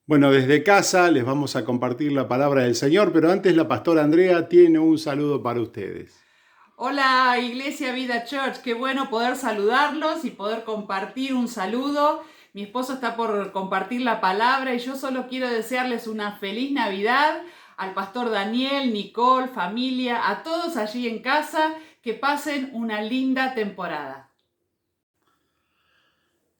Bueno, desde casa les vamos a compartir la palabra del Señor, pero antes la pastora Andrea tiene un saludo para ustedes. Hola Iglesia Vida Church, qué bueno poder saludarlos y poder compartir un saludo. Mi esposo está por compartir la palabra y yo solo quiero desearles una feliz Navidad al pastor Daniel, Nicole, familia, a todos allí en casa, que pasen una linda temporada.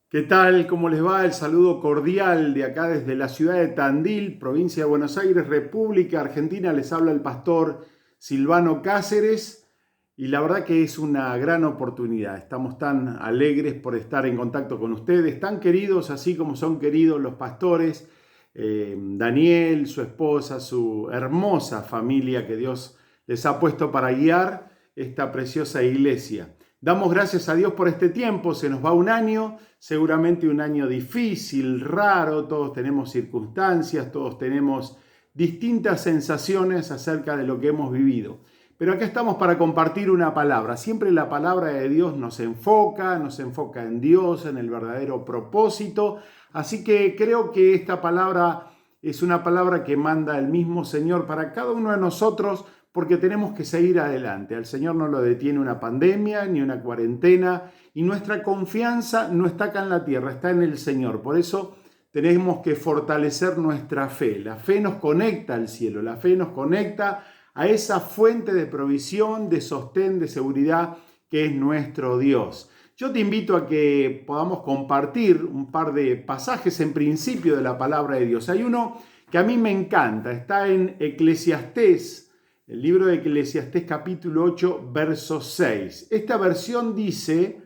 ¿Qué tal? ¿Cómo les va? El saludo cordial de acá desde la ciudad de Tandil, provincia de Buenos Aires, República Argentina. Les habla el pastor Silvano Cáceres y la verdad que es una gran oportunidad. Estamos tan alegres por estar en contacto con ustedes, tan queridos así como son queridos los pastores, Daniel, su esposa, su hermosa familia que Dios les ha puesto para guiar esta preciosa iglesia. Damos gracias a Dios por este tiempo, se nos va un año, seguramente un año difícil, raro, todos tenemos circunstancias, todos tenemos distintas sensaciones acerca de lo que hemos vivido. Pero acá estamos para compartir una palabra. Siempre la palabra de Dios nos enfoca en Dios, en el verdadero propósito. Así que creo que esta palabra es una palabra que manda el mismo Señor para cada uno de nosotros, porque tenemos que seguir adelante. Al Señor no lo detiene una pandemia ni una cuarentena, y nuestra confianza no está acá en la tierra, está en el Señor. Por eso tenemos que fortalecer nuestra fe. La fe nos conecta al cielo, la fe nos conecta a esa fuente de provisión, de sostén, de seguridad que es nuestro Dios. Yo te invito a que podamos compartir un par de pasajes en principio de la palabra de Dios. Hay uno que a mí me encanta, está en Eclesiastés, el libro de Eclesiastés capítulo 8, verso 6. Esta versión dice: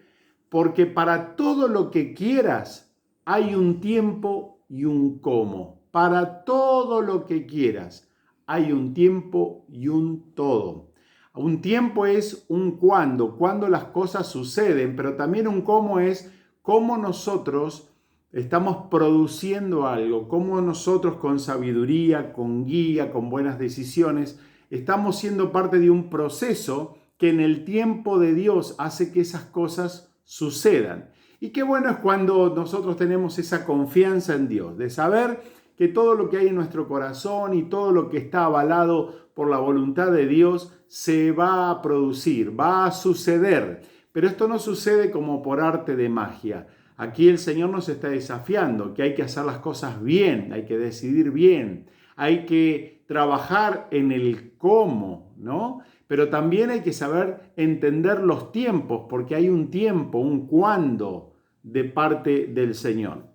porque para todo lo que quieras hay un tiempo y un cómo. Para todo lo que quieras hay un tiempo y un todo. Un tiempo es un cuando las cosas suceden, pero también un cómo es cómo nosotros estamos produciendo algo, cómo nosotros con sabiduría, con guía, con buenas decisiones, estamos siendo parte de un proceso que en el tiempo de Dios hace que esas cosas sucedan. Y qué bueno es cuando nosotros tenemos esa confianza en Dios, de saber que todo lo que hay en nuestro corazón y todo lo que está avalado por la voluntad de Dios se va a producir, va a suceder. Pero esto no sucede como por arte de magia. Aquí el Señor nos está desafiando, que hay que hacer las cosas bien, hay que decidir bien, hay que trabajar en el cómo, ¿no? Pero también hay que saber entender los tiempos, porque hay un tiempo, un cuándo de parte del Señor.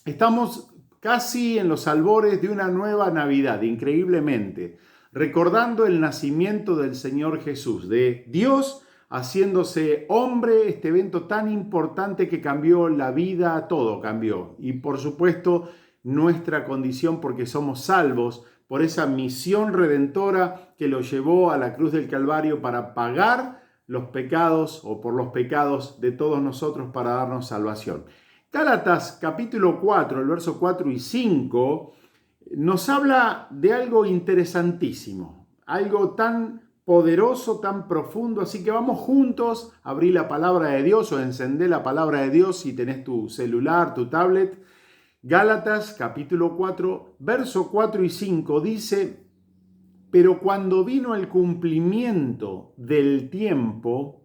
Estamos casi en los albores de una nueva Navidad, increíblemente, recordando el nacimiento del Señor Jesús, de Dios haciéndose hombre, este evento tan importante que cambió la vida, todo cambió. Y por supuesto, nuestra condición, porque somos salvos por esa misión redentora que lo llevó a la cruz del Calvario para pagar los pecados o por los pecados de todos nosotros para darnos salvación. Gálatas capítulo 4, el verso 4 y 5, nos habla de algo interesantísimo, algo tan poderoso, tan profundo, así que vamos juntos a abrir la palabra de Dios o encender la palabra de Dios si tenés tu celular, tu tablet. Gálatas capítulo 4, verso 4 y 5 dice: pero cuando vino el cumplimiento del tiempo,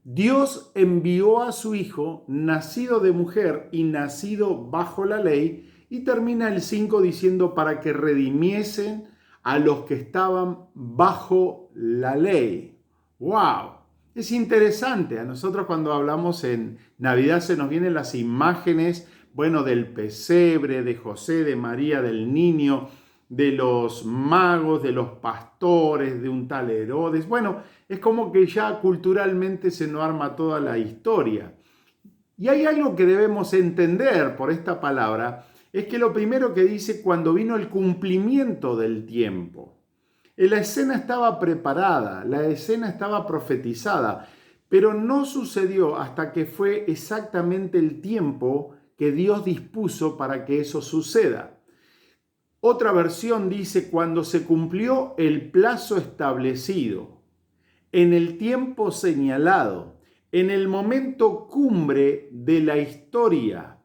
Dios envió a su Hijo, nacido de mujer y nacido bajo la ley, y termina el 5 diciendo: para que redimiesen a los que estaban bajo la ley. ¡Wow! Es interesante. A nosotros cuando hablamos en Navidad se nos vienen las imágenes, bueno, del pesebre, de José, de María, del niño, de los magos, de los pastores, de un tal Herodes. Bueno, es como que ya culturalmente se nos arma toda la historia. Y hay algo que debemos entender por esta palabra, es que lo primero que dice: cuando vino el cumplimiento del tiempo. La escena estaba preparada, la escena estaba profetizada, pero no sucedió hasta que fue exactamente el tiempo que Dios dispuso para que eso suceda. Otra versión dice: cuando se cumplió el plazo establecido, en el tiempo señalado, en el momento cumbre de la historia.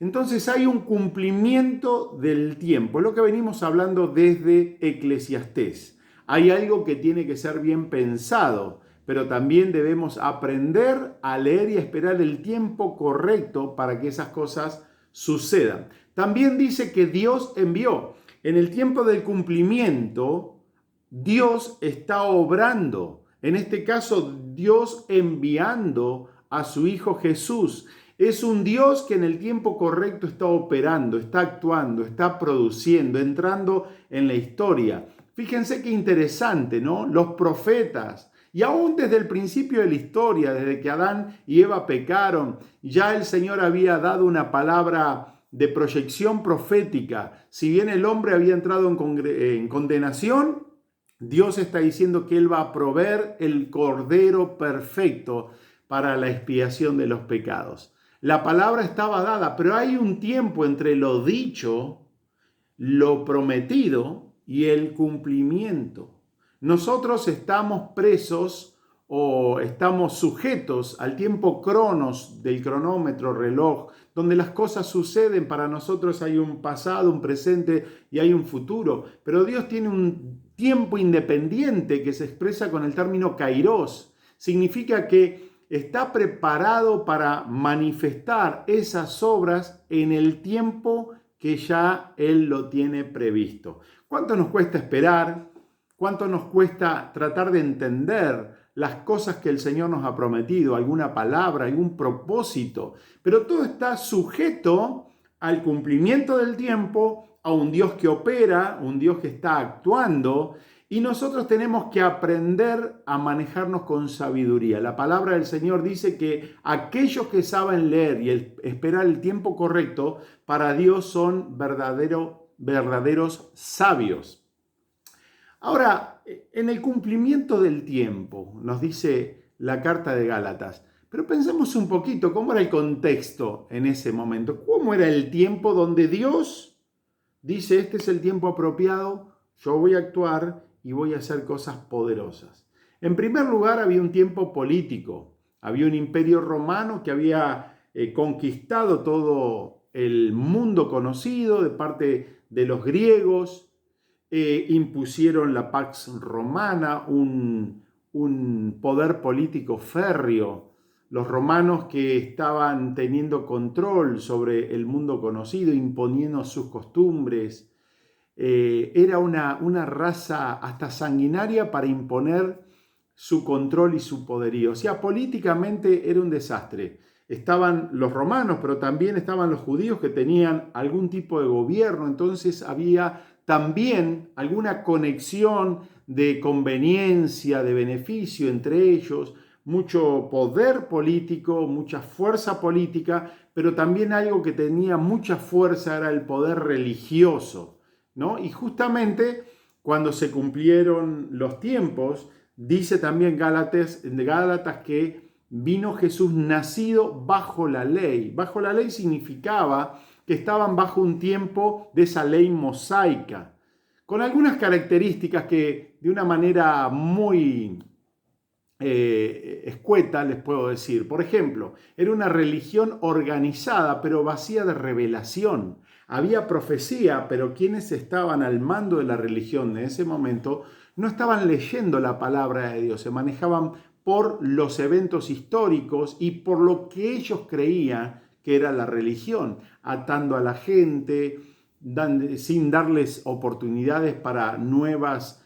Entonces hay un cumplimiento del tiempo, es lo que venimos hablando desde Eclesiastés. Hay algo que tiene que ser bien pensado, pero también debemos aprender a leer y a esperar el tiempo correcto para que esas cosas sucedan. También dice que Dios envió. En el tiempo del cumplimiento, Dios está obrando. En este caso, Dios enviando a su Hijo Jesús. Es un Dios que en el tiempo correcto está operando, está actuando, está produciendo, entrando en la historia. Fíjense qué interesante, ¿no? Los profetas, y aún desde el principio de la historia, desde que Adán y Eva pecaron, ya el Señor había dado una palabra de proyección profética. Si bien el hombre había entrado en condenación, Dios está diciendo que Él va a proveer el Cordero perfecto para la expiación de los pecados. La palabra estaba dada, pero hay un tiempo entre lo dicho, lo prometido y el cumplimiento. Nosotros estamos presos o estamos sujetos al tiempo cronos del cronómetro, reloj, donde las cosas suceden. Para nosotros hay un pasado, un presente y hay un futuro, pero Dios tiene un tiempo independiente que se expresa con el término kairos. Significa que está preparado para manifestar esas obras en el tiempo que ya Él lo tiene previsto. ¿Cuánto nos cuesta esperar? ¿Cuánto nos cuesta tratar de entender las cosas que el Señor nos ha prometido? Alguna palabra, algún propósito. Pero todo está sujeto al cumplimiento del tiempo, a un Dios que opera, un Dios que está actuando. Y nosotros tenemos que aprender a manejarnos con sabiduría. La palabra del Señor dice que aquellos que saben leer y esperar el tiempo correcto, para Dios son verdaderos sabios. Ahora, en el cumplimiento del tiempo, nos dice la carta de Gálatas, pero pensemos un poquito, ¿cómo era el contexto en ese momento? ¿Cómo era el tiempo donde Dios dice, este es el tiempo apropiado, yo voy a actuar y voy a hacer cosas poderosas? En primer lugar, había un tiempo político. Había un imperio romano que había conquistado todo el mundo conocido de parte de los griegos. Impusieron la Pax Romana, un poder político férreo. Los romanos que estaban teniendo control sobre el mundo conocido, imponiendo sus costumbres. Era una raza hasta sanguinaria para imponer su control y su poderío. O sea, políticamente era un desastre. Estaban los romanos, pero también estaban los judíos que tenían algún tipo de gobierno. Entonces había también alguna conexión de conveniencia, de beneficio entre ellos, mucho poder político, mucha fuerza política, pero también algo que tenía mucha fuerza era el poder religioso, ¿no? Y justamente cuando se cumplieron los tiempos, dice también Gálatas que vino Jesús nacido bajo la ley. Bajo la ley significaba que estaban bajo un tiempo de esa ley mosaica, con algunas características que de una manera muy escueta les puedo decir. Por ejemplo, era una religión organizada pero vacía de revelación. Había profecía, pero quienes estaban al mando de la religión en ese momento no estaban leyendo la palabra de Dios, se manejaban por los eventos históricos y por lo que ellos creían que era la religión, atando a la gente, sin darles oportunidades para nuevas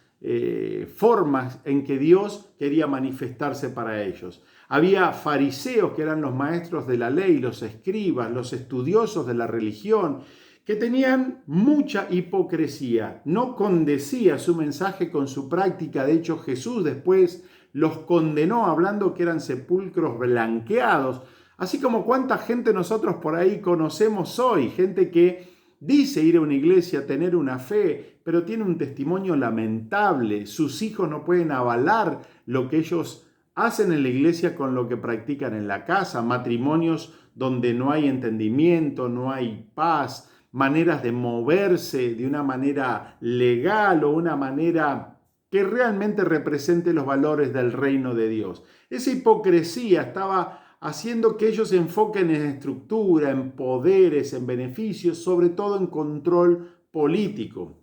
formas en que Dios quería manifestarse para ellos. Había fariseos que eran los maestros de la ley, los escribas, los estudiosos de la religión, que tenían mucha hipocresía. No condecía su mensaje con su práctica. De hecho, Jesús después los condenó hablando que eran sepulcros blanqueados. Así como cuánta gente nosotros por ahí conocemos hoy, gente que dice ir a una iglesia, tener una fe, pero tiene un testimonio lamentable. Sus hijos no pueden avalar lo que ellos hacen en la iglesia con lo que practican en la casa. Matrimonios donde no hay entendimiento, no hay paz, maneras de moverse de una manera legal o una manera que realmente represente los valores del reino de Dios. Esa hipocresía estaba haciendo que ellos se enfoquen en estructura, en poderes, en beneficios, sobre todo en control político.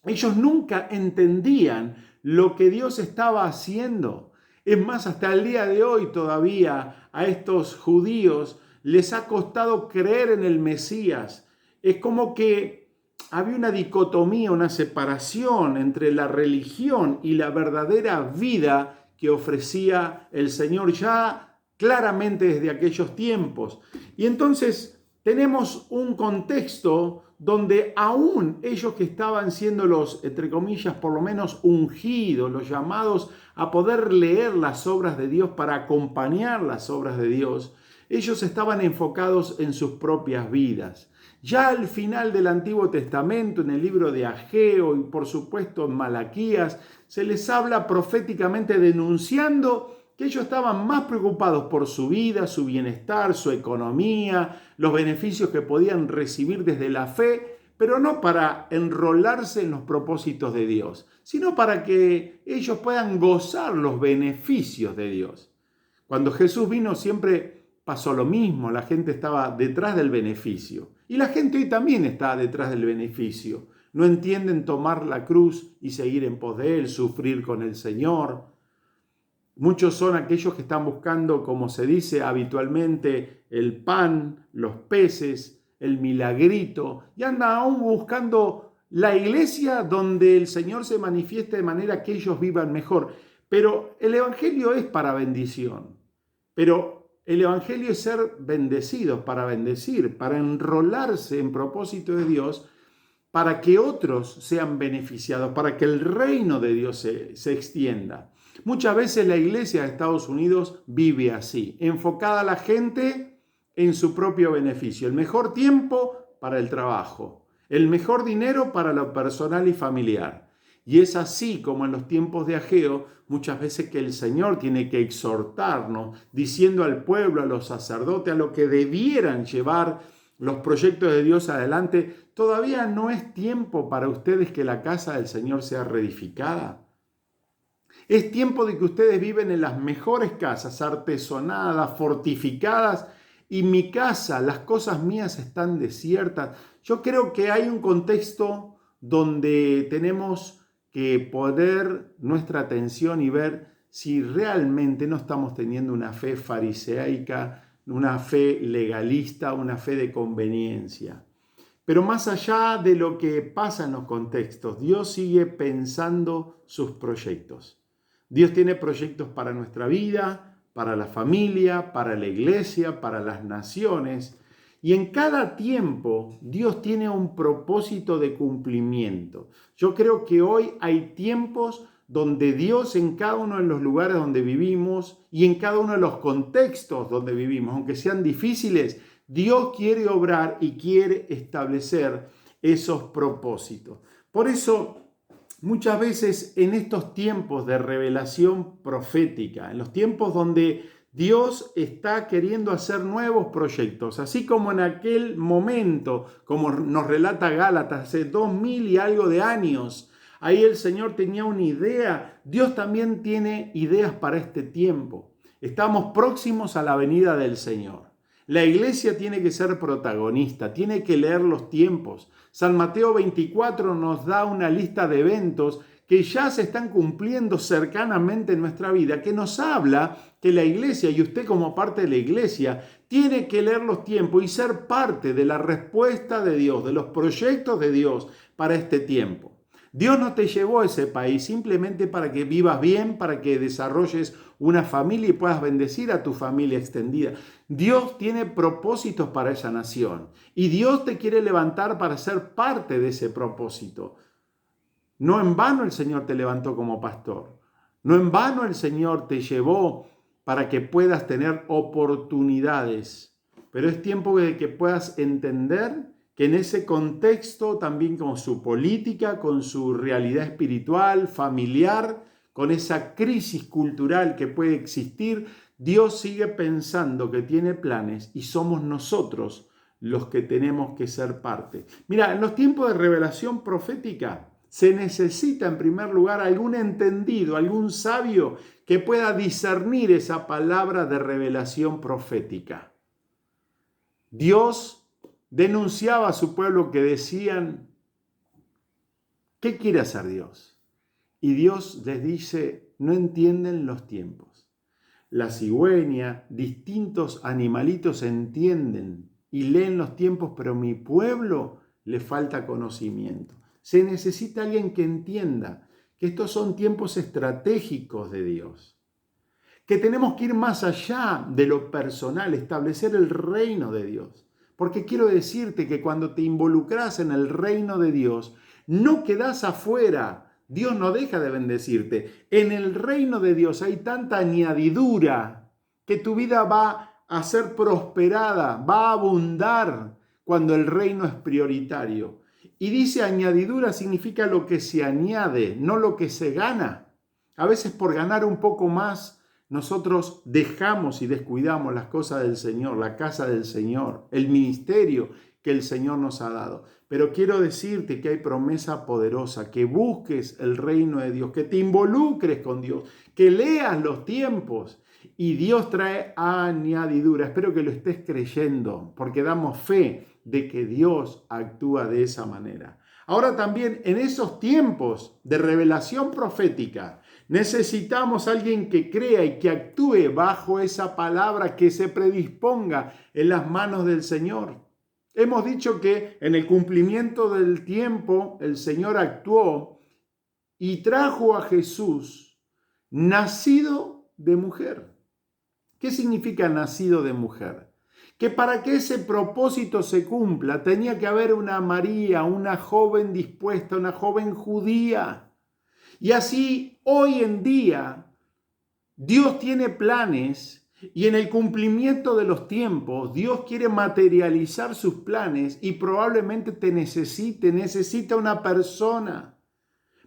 Ellos nunca entendían lo que Dios estaba haciendo. Es más, hasta el día de hoy todavía a estos judíos les ha costado creer en el Mesías. Es como que había una dicotomía, una separación entre la religión y la verdadera vida que ofrecía el Señor ya claramente desde aquellos tiempos. Y entonces tenemos un contexto donde aún ellos que estaban siendo los, entre comillas, por lo menos ungidos, los llamados a poder leer las obras de Dios para acompañar las obras de Dios, ellos estaban enfocados en sus propias vidas. Ya al final del Antiguo Testamento, en el libro de Ageo y por supuesto en Malaquías, se les habla proféticamente denunciando que ellos estaban más preocupados por su vida, su bienestar, su economía, los beneficios que podían recibir desde la fe, pero no para enrolarse en los propósitos de Dios, sino para que ellos puedan gozar los beneficios de Dios. Cuando Jesús vino siempre pasó lo mismo, la gente estaba detrás del beneficio. Y la gente hoy también está detrás del beneficio. No entienden tomar la cruz y seguir en pos de Él, sufrir con el Señor. Muchos son aquellos que están buscando, como se dice habitualmente, el pan, los peces, el milagrito, y andan aún buscando la iglesia donde el Señor se manifieste de manera que ellos vivan mejor. Pero el Evangelio es para bendición. Pero el Evangelio es ser bendecidos, para bendecir, para enrolarse en propósito de Dios, para que otros sean beneficiados, para que el reino de Dios se extienda. Muchas veces la iglesia de Estados Unidos vive así, enfocada a la gente en su propio beneficio. El mejor tiempo para el trabajo, el mejor dinero para lo personal y familiar. Y es así como en los tiempos de Ageo, muchas veces que el Señor tiene que exhortarnos, diciendo al pueblo, a los sacerdotes, a lo que debieran llevar los proyectos de Dios adelante. Todavía no es tiempo para ustedes que la casa del Señor sea reedificada. Es tiempo de que ustedes viven en las mejores casas, artesonadas, fortificadas, y mi casa, las cosas mías están desiertas. Yo creo que hay un contexto donde tenemos que poner nuestra atención y ver si realmente no estamos teniendo una fe fariseica, una fe legalista, una fe de conveniencia. Pero más allá de lo que pasa en los contextos, Dios sigue pensando sus proyectos. Dios tiene proyectos para nuestra vida, para la familia, para la iglesia, para las naciones. Y en cada tiempo Dios tiene un propósito de cumplimiento. Yo creo que hoy hay tiempos donde Dios en cada uno de los lugares donde vivimos y en cada uno de los contextos donde vivimos, aunque sean difíciles, Dios quiere obrar y quiere establecer esos propósitos. Por eso, muchas veces en estos tiempos de revelación profética, en los tiempos donde Dios está queriendo hacer nuevos proyectos, así como en aquel momento, como nos relata Gálatas, hace 2000 y algo de años, ahí el Señor tenía una idea. Dios también tiene ideas para este tiempo. Estamos próximos a la venida del Señor. La iglesia tiene que ser protagonista, tiene que leer los tiempos. San Mateo 24 nos da una lista de eventos que ya se están cumpliendo cercanamente en nuestra vida, que nos habla que la iglesia, y usted como parte de la iglesia, tiene que leer los tiempos y ser parte de la respuesta de Dios, de los proyectos de Dios para este tiempo. Dios no te llevó a ese país simplemente para que vivas bien, para que desarrolles una familia y puedas bendecir a tu familia extendida. Dios tiene propósitos para esa nación y Dios te quiere levantar para ser parte de ese propósito. No en vano el Señor te levantó como pastor. No en vano el Señor te llevó para que puedas tener oportunidades. Pero es tiempo de que puedas entender que en ese contexto, también con su política, con su realidad espiritual, familiar, con esa crisis cultural que puede existir, Dios sigue pensando que tiene planes y somos nosotros los que tenemos que ser parte. Mira, en los tiempos de revelación profética Se necesita en primer lugar algún entendido, algún sabio que pueda discernir esa palabra de revelación profética. Dios denunciaba a su pueblo que decían, ¿qué quiere hacer Dios? Y Dios les dice, no entienden los tiempos. La cigüeña, distintos animalitos entienden y leen los tiempos, pero mi pueblo le falta conocimiento. Se necesita alguien que entienda que estos son tiempos estratégicos de Dios, que tenemos que ir más allá de lo personal, establecer el reino de Dios. Porque quiero decirte que cuando te involucras en el reino de Dios, no quedás afuera. Dios no deja de bendecirte. En el reino de Dios hay tanta añadidura que tu vida va a ser prosperada, va a abundar cuando el reino es prioritario. Y dice añadidura significa lo que se añade, no lo que se gana. A veces por ganar un poco más, nosotros dejamos y descuidamos las cosas del Señor, la casa del Señor, el ministerio que el Señor nos ha dado. Pero quiero decirte que hay promesa poderosa, que busques el reino de Dios, que te involucres con Dios, que leas los tiempos y Dios trae añadidura. Espero que lo estés creyendo porque damos fe de que Dios actúa de esa manera. Ahora también en esos tiempos de revelación profética, necesitamos a alguien que crea y que actúe bajo esa palabra, que se predisponga en las manos del Señor. Hemos dicho que en el cumplimiento del tiempo el Señor actuó y trajo a Jesús nacido de mujer. ¿Qué significa nacido de mujer? Que para que ese propósito se cumpla tenía que haber una María, una joven dispuesta, una joven judía. Y así hoy en día Dios tiene planes y en el cumplimiento de los tiempos Dios quiere materializar sus planes y probablemente te necesita una persona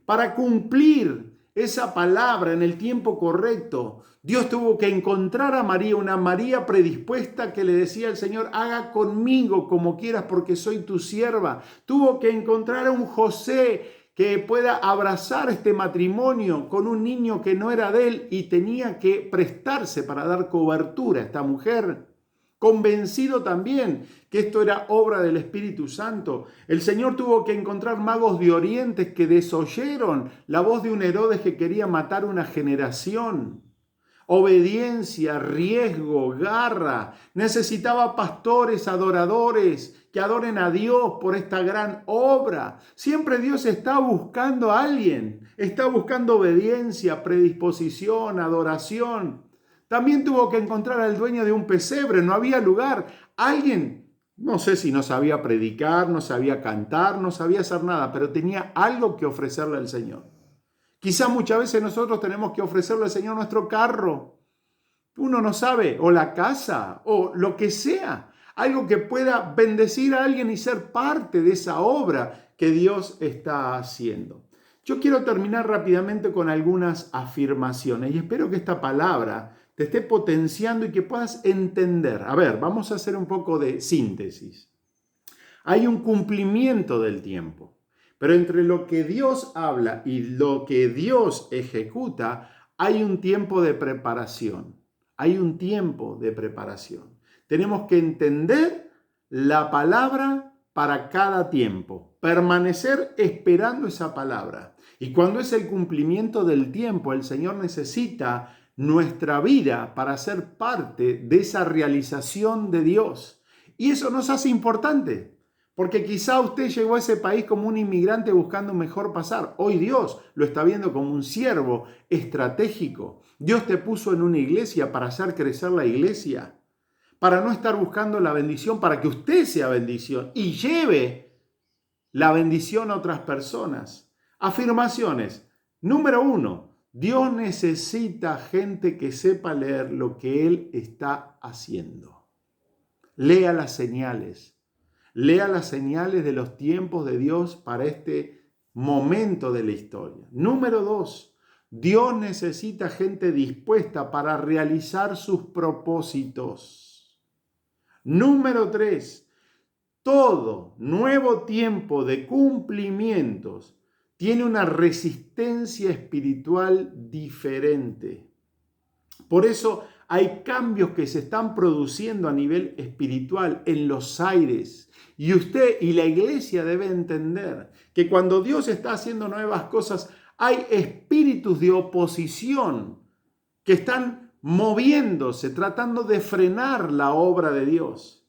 para cumplir esa palabra en el tiempo correcto. Dios tuvo que encontrar a María, una María predispuesta que le decía al Señor, haga conmigo como quieras porque soy tu sierva. Tuvo que encontrar a un José que pueda abrazar este matrimonio con un niño que no era de él y tenía que prestarse para dar cobertura a esta mujer. Convencido también que esto era obra del Espíritu Santo, el Señor tuvo que encontrar magos de Oriente que desoyeron la voz de un Herodes que quería matar una generación. Obediencia, riesgo, garra. Necesitaba pastores, adoradores que adoren a Dios por esta gran obra. Siempre Dios está buscando a alguien. Está buscando obediencia, predisposición, adoración. También tuvo que encontrar al dueño de un pesebre. No había lugar. Alguien, no sé si no sabía predicar, no sabía cantar, no sabía hacer nada, pero tenía algo que ofrecerle al Señor. Quizá muchas veces nosotros tenemos que ofrecerle al Señor nuestro carro. Uno no sabe, o la casa, o lo que sea. Algo que pueda bendecir a alguien y ser parte de esa obra que Dios está haciendo. Yo quiero terminar rápidamente con algunas afirmaciones y espero que esta palabra te esté potenciando y que puedas entender. A ver, vamos a hacer un poco de síntesis. Hay un cumplimiento del tiempo. Pero entre lo que Dios habla y lo que Dios ejecuta, hay un tiempo de preparación. Hay un tiempo de preparación. Tenemos que entender la palabra para cada tiempo. Permanecer esperando esa palabra. Y cuando es el cumplimiento del tiempo, el Señor necesita nuestra vida para ser parte de esa realización de Dios. Y eso nos hace importante. Porque quizá usted llegó a ese país como un inmigrante buscando un mejor pasar. Hoy Dios lo está viendo como un siervo estratégico. Dios te puso en una iglesia para hacer crecer la iglesia. Para no estar buscando la bendición, para que usted sea bendición y lleve la bendición a otras personas. Afirmaciones. Número 1. Dios necesita gente que sepa leer lo que Él está haciendo. Lea las señales. Lea las señales de los tiempos de Dios para este momento de la historia. Número 2, Dios necesita gente dispuesta para realizar sus propósitos. Número 3, todo nuevo tiempo de cumplimientos tiene una resistencia espiritual diferente. Por eso hay cambios que se están produciendo a nivel espiritual en los aires. Y usted y la iglesia debe entender que cuando Dios está haciendo nuevas cosas, hay espíritus de oposición que están moviéndose, tratando de frenar la obra de Dios.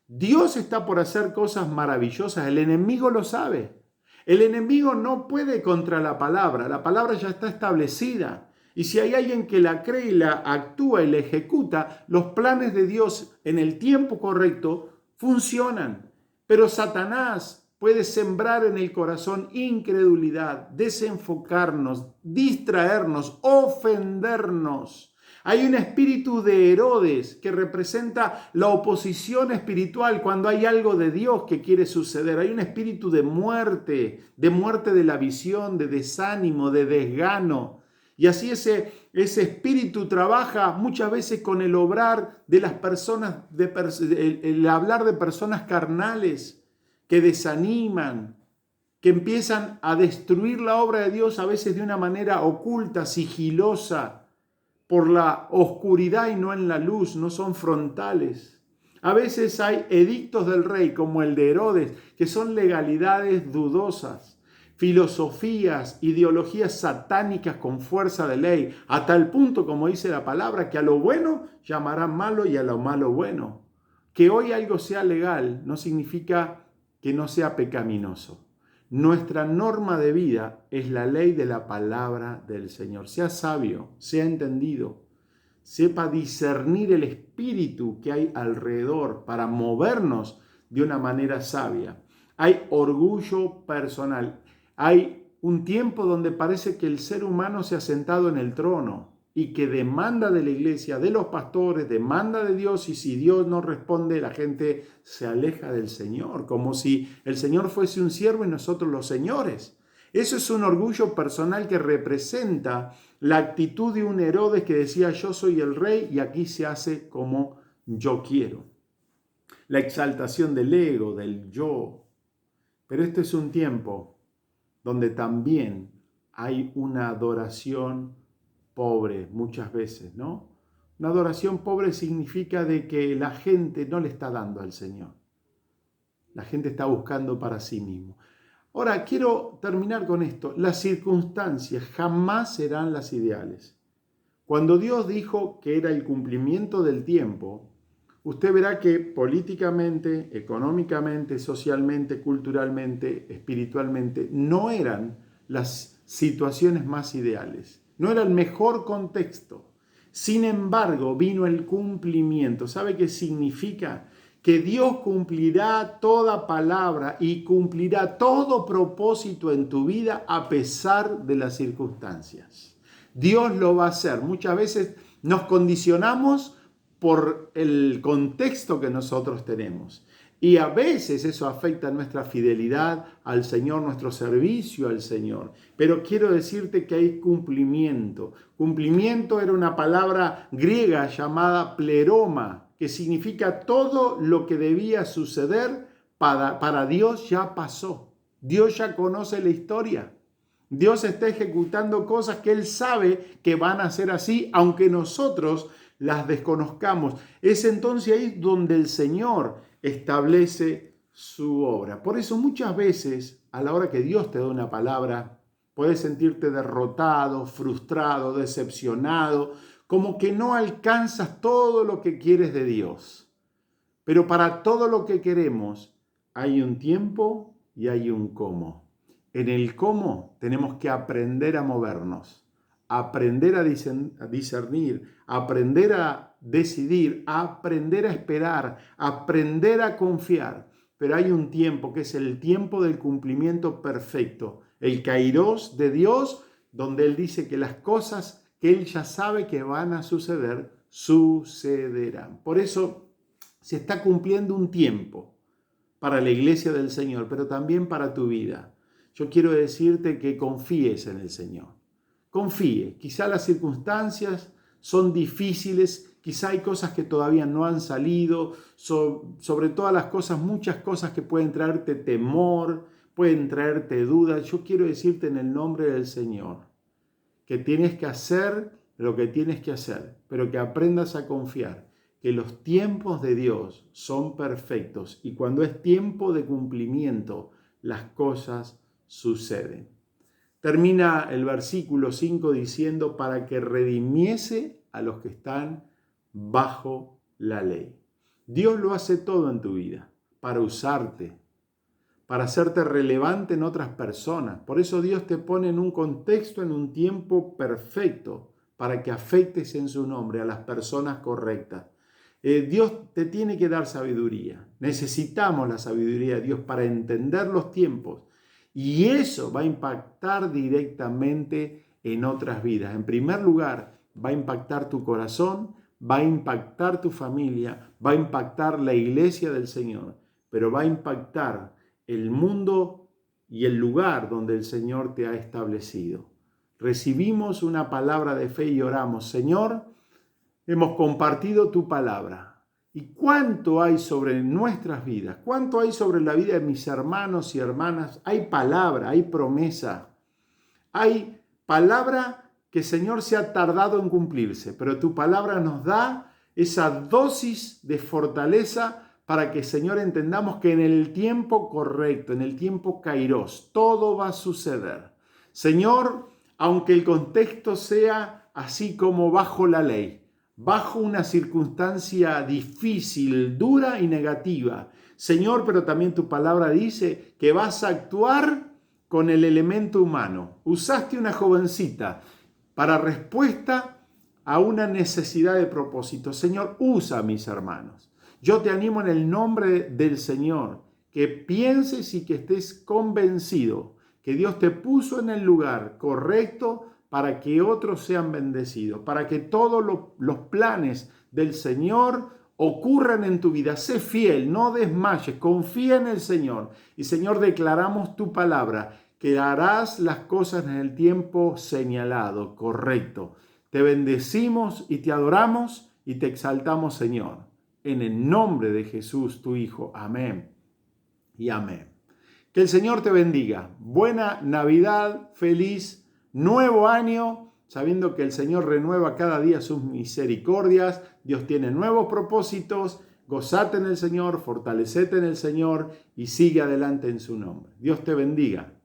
Dios está por hacer cosas maravillosas, el enemigo lo sabe. El enemigo no puede contra la palabra ya está establecida. Y si hay alguien que la cree y la actúa y la ejecuta, los planes de Dios en el tiempo correcto funcionan. Pero Satanás puede sembrar en el corazón incredulidad, desenfocarnos, distraernos, ofendernos. Hay un espíritu de Herodes que representa la oposición espiritual cuando hay algo de Dios que quiere suceder. Hay un espíritu de muerte de la visión, de desánimo, de desgano. Y así ese espíritu trabaja muchas veces con el obrar de las personas, el hablar de personas carnales que desaniman, que empiezan a destruir la obra de Dios a veces de una manera oculta, sigilosa, por la oscuridad y no en la luz, no son frontales. A veces hay edictos del rey como el de Herodes, que son legalidades dudosas. Filosofías, ideologías satánicas con fuerza de ley, a tal punto, como dice la palabra, que a lo bueno llamarán malo y a lo malo bueno. Que hoy algo sea legal no significa que no sea pecaminoso. Nuestra norma de vida es la ley de la palabra del Señor. Sea sabio, sea entendido, sepa discernir el espíritu que hay alrededor para movernos de una manera sabia. Hay orgullo personal. Hay un tiempo donde parece que el ser humano se ha sentado en el trono y que demanda de la iglesia, de los pastores, demanda de Dios, y si Dios no responde, la gente se aleja del Señor, como si el Señor fuese un siervo y nosotros los señores. Eso es un orgullo personal que representa la actitud de un Herodes que decía: yo soy el rey y aquí se hace como yo quiero. La exaltación del ego, del yo. Pero este es un tiempo donde también hay una adoración pobre muchas veces, ¿no? Una adoración pobre significa de que la gente no le está dando al Señor. La gente está buscando para sí mismo. Ahora, quiero terminar con esto. Las circunstancias jamás serán las ideales. Cuando Dios dijo que era el cumplimiento del tiempo, usted verá que políticamente, económicamente, socialmente, culturalmente, espiritualmente, no eran las situaciones más ideales. No era el mejor contexto. Sin embargo, vino el cumplimiento. ¿Sabe qué significa? Que Dios cumplirá toda palabra y cumplirá todo propósito en tu vida a pesar de las circunstancias. Dios lo va a hacer. Muchas veces nos condicionamos por el contexto que nosotros tenemos. Y a veces eso afecta nuestra fidelidad al Señor, nuestro servicio al Señor. Pero quiero decirte que hay cumplimiento. Cumplimiento era una palabra griega llamada pleroma, que significa todo lo que debía suceder para Dios ya pasó. Dios ya conoce la historia. Dios está ejecutando cosas que Él sabe que van a ser así, aunque nosotros las desconozcamos. Es entonces ahí donde el Señor establece su obra. Por eso muchas veces, a la hora que Dios te da una palabra, puedes sentirte derrotado, frustrado, decepcionado, como que no alcanzas todo lo que quieres de Dios. Pero para todo lo que queremos hay un tiempo y hay un cómo. En el cómo tenemos que aprender a movernos, aprender a discernir, aprender a decidir, aprender a esperar, aprender a confiar. Pero hay un tiempo que es el tiempo del cumplimiento perfecto, el kairos de Dios, donde Él dice que las cosas que Él ya sabe que van a suceder, sucederán. Por eso se está cumpliendo un tiempo para la iglesia del Señor, pero también para tu vida. Yo quiero decirte que confíes en el Señor. Confíe. Quizá las circunstancias son difíciles, quizá hay cosas que todavía no han salido, sobre todas las cosas, muchas cosas que pueden traerte temor, pueden traerte dudas. Yo quiero decirte en el nombre del Señor que tienes que hacer lo que tienes que hacer, pero que aprendas a confiar que los tiempos de Dios son perfectos y cuando es tiempo de cumplimiento, las cosas suceden. Termina el versículo 5 diciendo, para que redimiese a los que están bajo la ley. Dios lo hace todo en tu vida para usarte, para hacerte relevante en otras personas. Por eso Dios te pone en un contexto, en un tiempo perfecto, para que afectes en su nombre a las personas correctas. Dios te tiene que dar sabiduría. Necesitamos la sabiduría de Dios para entender los tiempos. Y eso va a impactar directamente en otras vidas. En primer lugar, va a impactar tu corazón, va a impactar tu familia, va a impactar la iglesia del Señor, pero va a impactar el mundo y el lugar donde el Señor te ha establecido. Recibimos una palabra de fe y oramos, Señor, hemos compartido tu palabra. ¿Y cuánto hay sobre nuestras vidas? ¿Cuánto hay sobre la vida de mis hermanos y hermanas? Hay palabra, hay promesa. Hay palabra que, Señor, se ha tardado en cumplirse, pero tu palabra nos da esa dosis de fortaleza para que, Señor, entendamos que en el tiempo correcto, en el tiempo kairos, todo va a suceder. Señor, aunque el contexto sea así como bajo la ley, bajo una circunstancia difícil, dura y negativa, Señor, pero también tu palabra dice que vas a actuar con el elemento humano. Usaste una jovencita para respuesta a una necesidad de propósito. Señor, usa a mis hermanos. Yo te animo en el nombre del Señor que pienses y que estés convencido que Dios te puso en el lugar correcto para que otros sean bendecidos, para que todos los planes del Señor ocurran en tu vida. Sé fiel, no desmayes, confía en el Señor. Y Señor, declaramos tu palabra, que harás las cosas en el tiempo señalado, correcto. Te bendecimos y te adoramos y te exaltamos, Señor. En el nombre de Jesús, tu Hijo. Amén y amén. Que el Señor te bendiga. Buena Navidad, feliz nuevo año, sabiendo que el Señor renueva cada día sus misericordias. Dios tiene nuevos propósitos. Gozate en el Señor, fortalecete en el Señor y sigue adelante en su nombre. Dios te bendiga.